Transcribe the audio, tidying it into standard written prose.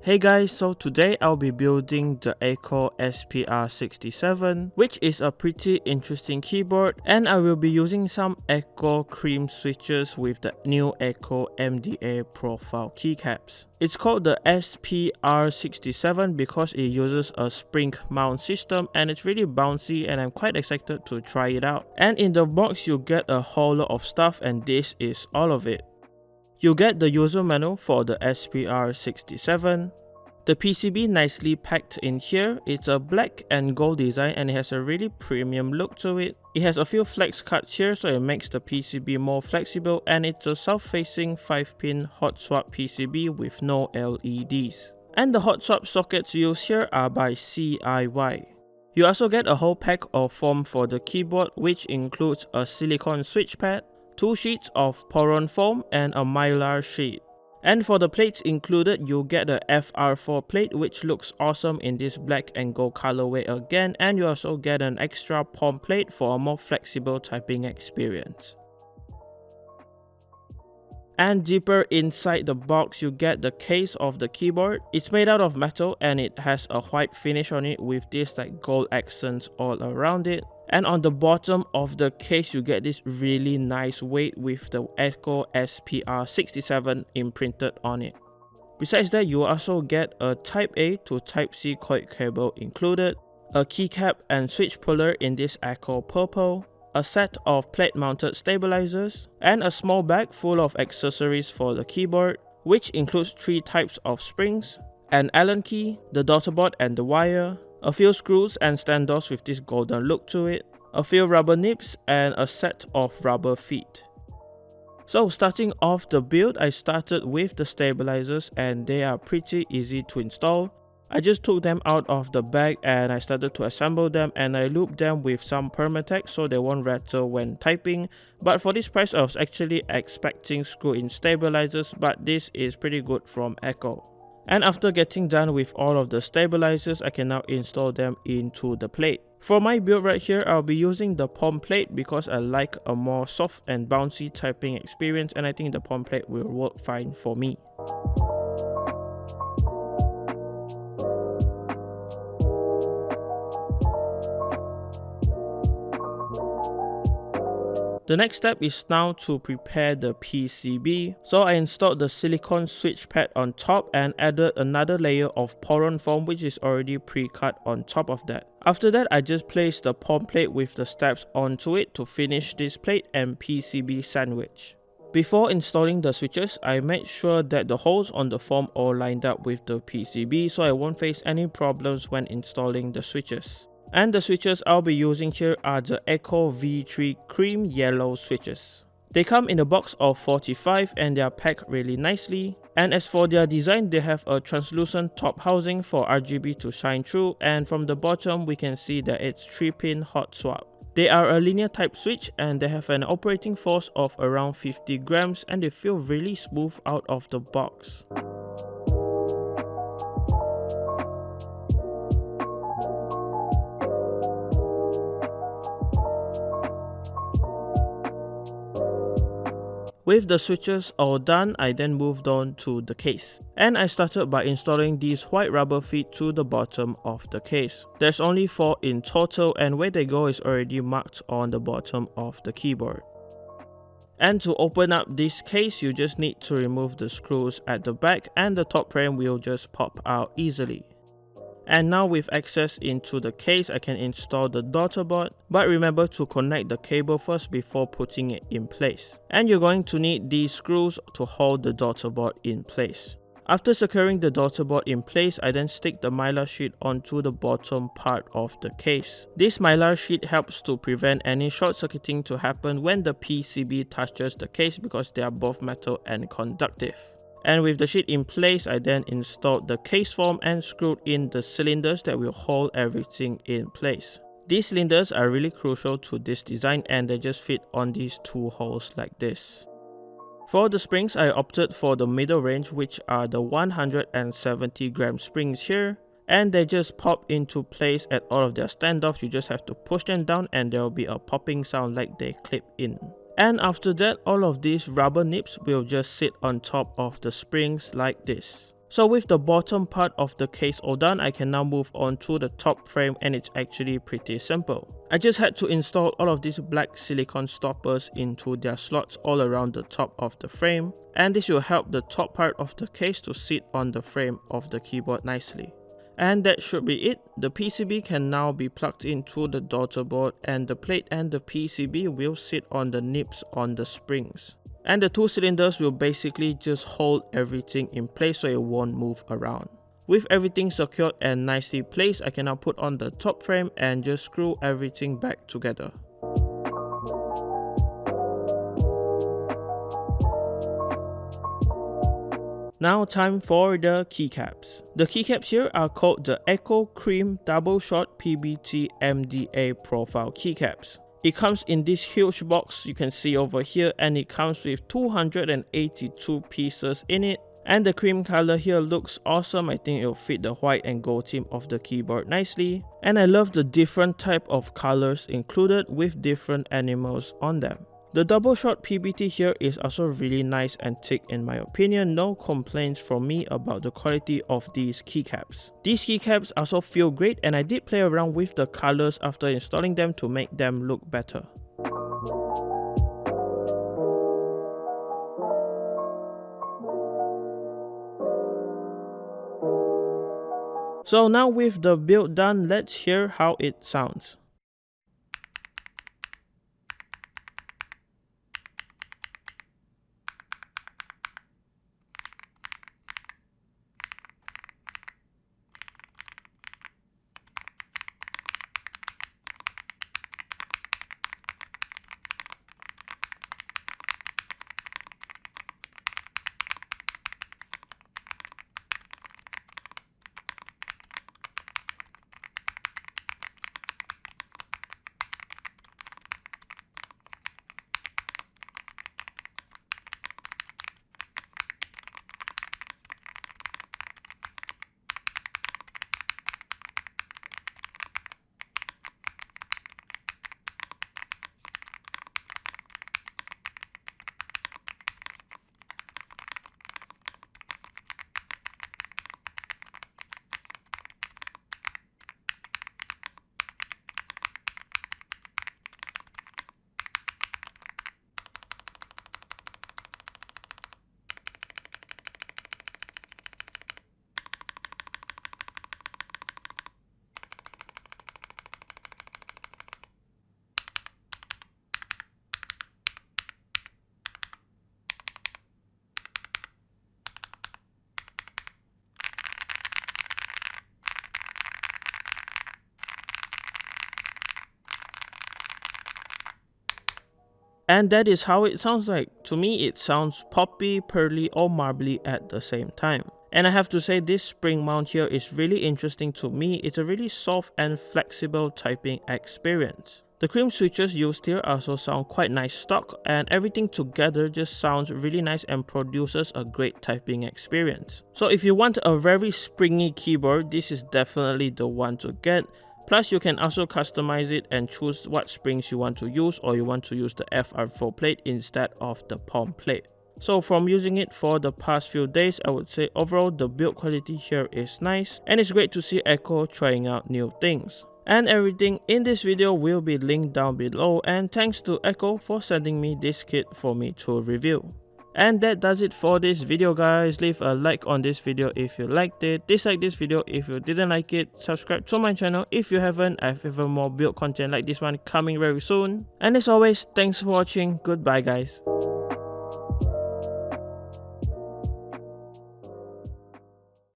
Hey guys, so today I'll be building the Akko SPR67, which is a pretty interesting keyboard, and I will be using some Akko cream switches with the new Akko MDA profile keycaps. It's called the SPR67 because it uses a spring mount system and it's really bouncy, and I'm quite excited to try it out. And in the box you get a whole lot of stuff, and this is all of it. You get the user manual for the SPR67. The PCB nicely packed in here. It's a black and gold design and it has a really premium look to it. It has a few flex cuts here, so it makes the PCB more flexible, and it's a south-facing 5-pin hot swap PCB with no LEDs. And the hot swap sockets used here are by CIY. You also get a whole pack of foam for the keyboard, which includes a silicone switch pad, 2 sheets of Poron foam, and a mylar sheet. And for the plates included, you get a FR4 plate, which looks awesome in this black and gold colorway again, and you also get an extra palm plate for a more flexible typing experience. And deeper inside the box, you get the case of the keyboard. It's made out of metal and it has a white finish on it with this like gold accents all around it. And on the bottom of the case, you get this really nice weight with the Akko SPR67 imprinted on it. Besides that, you also get a Type A to Type C coil cable included, a keycap and switch puller in this Akko purple, a set of plate-mounted stabilizers, and a small bag full of accessories for the keyboard, which includes 3 types of springs, an Allen key, the daughter board and the wire, a few screws and standoffs with this golden look to it, a few rubber nibs, and a set of rubber feet. So starting off the build, I started with the stabilizers and they are pretty easy to install. I just took them out of the bag and I started to assemble them, and I looped them with some Permatex so they won't rattle when typing. But for this price I was actually expecting screw-in stabilizers, but this is pretty good from Akko. And after getting done with all of the stabilizers, I can now install them into the plate. For my build right here, I'll be using the palm plate because I like a more soft and bouncy typing experience, and I think the palm plate will work fine for me. The next step is now to prepare the PCB. So I installed the silicone switch pad on top and added another layer of Poron foam, which is already pre-cut on top of that. After that, I just placed the palm plate with the steps onto it to finish this plate and PCB sandwich. Before installing the switches, I made sure that the holes on the foam all lined up with the PCB so I won't face any problems when installing the switches. And the switches I'll be using here are the Akko V3 cream yellow switches. They come in a box of 45 and they are packed really nicely. And as for their design, they have a translucent top housing for RGB to shine through, and from the bottom we can see that it's 3-pin hot swap. They are a linear type switch and they have an operating force of around 50 grams and they feel really smooth out of the box. With the switches all done, I then moved on to the case. And I started by installing these white rubber feet to the bottom of the case. There's only 4 in total, and where they go is already marked on the bottom of the keyboard. And to open up this case, you just need to remove the screws at the back and the top frame will just pop out easily. And now with access into the case, I can install the daughter board, but remember to connect the cable first before putting it in place. And you're going to need these screws to hold the daughter board in place. After securing the daughter board in place, I then stick the mylar sheet onto the bottom part of the case. This mylar sheet helps to prevent any short circuiting to happen when the PCB touches the case because they are both metal and conductive. And with the sheet in place, I then installed the case form and screwed in the cylinders that will hold everything in place. These cylinders are really crucial to this design and they just fit on these 2 holes like this. For the springs, I opted for the middle range, which are the 170 gram springs here. And they just pop into place at all of their standoffs. You just have to push them down and there will be a popping sound like they clip in. And after that, all of these rubber nibs will just sit on top of the springs like this. So with the bottom part of the case all done, I can now move on to the top frame, and it's actually pretty simple. I just had to install all of these black silicone stoppers into their slots all around the top of the frame, and this will help the top part of the case to sit on the frame of the keyboard nicely. And that should be it. The PCB can now be plugged into the daughter board, and the plate and the PCB will sit on the nips on the springs. And the two cylinders will basically just hold everything in place so it won't move around. With everything secured and nicely placed, I can now put on the top frame and just screw everything back together. Now time for the keycaps. The keycaps here are called the Akko Cream Double Shot PBT MDA Profile keycaps. It comes in this huge box you can see over here, and it comes with 282 pieces in it. And the cream color here looks awesome. I think it'll fit the white and gold theme of the keyboard nicely. And I love the different type of colors included with different animals on them. The double shot PBT here is also really nice and thick in my opinion. No complaints from me about the quality of these keycaps. These keycaps also feel great, and I did play around with the colors after installing them to make them look better. So now with the build done, let's hear how it sounds. And that is how it sounds like. To me, it sounds poppy, pearly, or marbly at the same time. And I have to say, this spring mount here is really interesting to me. It's a really soft and flexible typing experience. The cream switches used here also sound quite nice stock, and everything together just sounds really nice and produces a great typing experience. So if you want a very springy keyboard, this is definitely the one to get. Plus, you can also customize it and choose what springs you want to use, or you want to use the FR4 plate instead of the palm plate. So from using it for the past few days, I would say overall the build quality here is nice, and it's great to see Akko trying out new things. And everything in this video will be linked down below, and thanks to Akko for sending me this kit for me to review. And that does it for this video, guys. Leave a like on this video if you liked it, dislike this video if you didn't like it, subscribe to my channel if you haven't. I have even more build content like this one coming very soon. And as always, thanks for watching. Goodbye, guys.